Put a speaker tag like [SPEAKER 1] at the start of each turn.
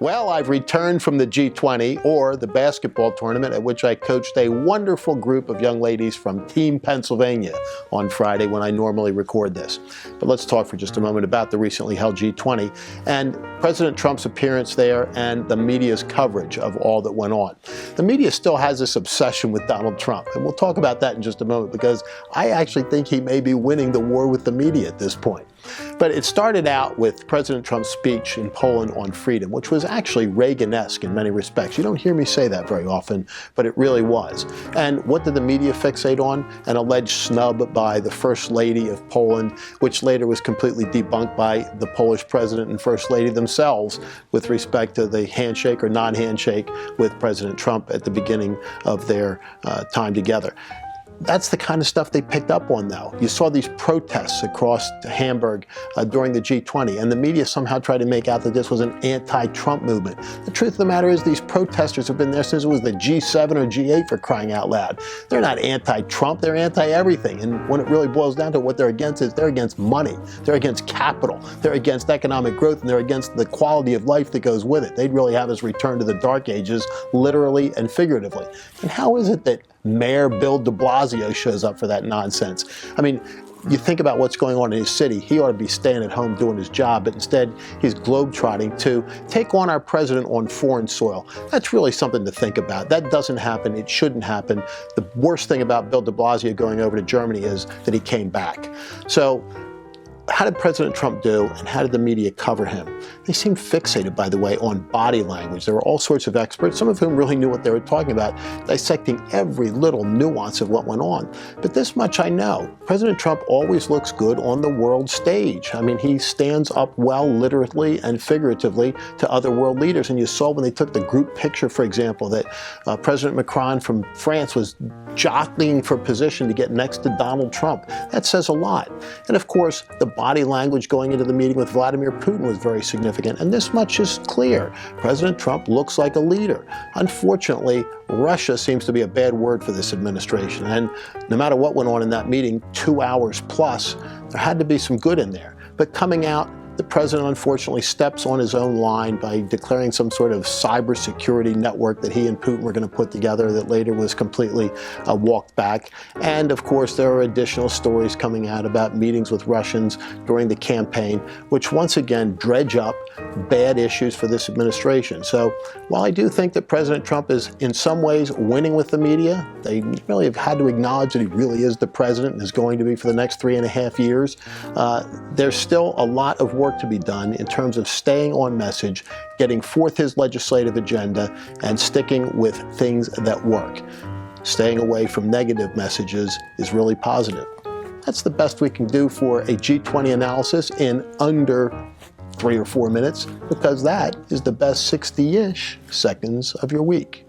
[SPEAKER 1] Well, I've returned from the G20, or the basketball tournament, at which I coached a wonderful group of young ladies from Team Pennsylvania on Friday when I normally record this. But let's talk for just a moment about the recently held G20 and President Trump's appearance there and the media's coverage of all that went on. The media still has this obsession with Donald Trump, and we'll talk about that in just a moment because I actually think he may be winning the war with the media at this point. But it started out with President Trump's speech in Poland on freedom, which was actually Reagan-esque in many respects. You don't hear me say that very often, but it really was. And what did the media fixate on? An alleged snub by the First Lady of Poland, which later was completely debunked by the Polish President and First Lady themselves with respect to the handshake or non-handshake with President Trump at the beginning of their time together. That's the kind of stuff they picked up on, though. You saw these protests across Hamburg during the G20, and the media somehow tried to make out that this was an anti-Trump movement. The truth of the matter is these protesters have been there since it was the G7 or G8, for crying out loud. They're not anti-Trump, they're anti-everything. And when it really boils down to what they're against is they're against money, they're against capital, they're against economic growth, and they're against the quality of life that goes with it. They'd really have us return to the Dark Ages, literally and figuratively. And how is it that Mayor Bill de Blasio shows up for that nonsense? I mean, you think about what's going on in his city, he ought to be staying at home doing his job, but instead he's globetrotting to take on our president on foreign soil. That's really something to think about. That doesn't happen. It shouldn't happen. The worst thing about Bill de Blasio going over to Germany is that he came back. So how did President Trump do, and how did the media cover him? They seemed fixated, by the way, on body language. There were all sorts of experts, some of whom really knew what they were talking about, dissecting every little nuance of what went on. But this much I know, President Trump always looks good on the world stage. I mean, he stands up well, literally and figuratively, to other world leaders. And you saw when they took the group picture, for example, that President Macron from France was jockeying for position to get next to Donald Trump. That says a lot. And of course, the body language going into the meeting with Vladimir Putin was very significant, and this much is clear. President Trump looks like a leader. Unfortunately, Russia seems to be a bad word for this administration, and no matter what went on in that meeting, 2 hours plus, there had to be some good in there. But coming out, the president unfortunately steps on his own line by declaring some sort of cybersecurity network that he and Putin were going to put together that later was completely walked back. And of course, there are additional stories coming out about meetings with Russians during the campaign, which once again dredge up bad issues for this administration. So while I do think that President Trump is in some ways winning with the media, they really have had to acknowledge that he really is the president and is going to be for the next 3.5 years. There's still a lot of work to be done in terms of staying on message, getting forth his legislative agenda, and sticking with things that work. Staying away from negative messages is really positive. That's the best we can do for a G20 analysis in under 3 or 4 minutes, because that is the best 60-ish seconds of your week.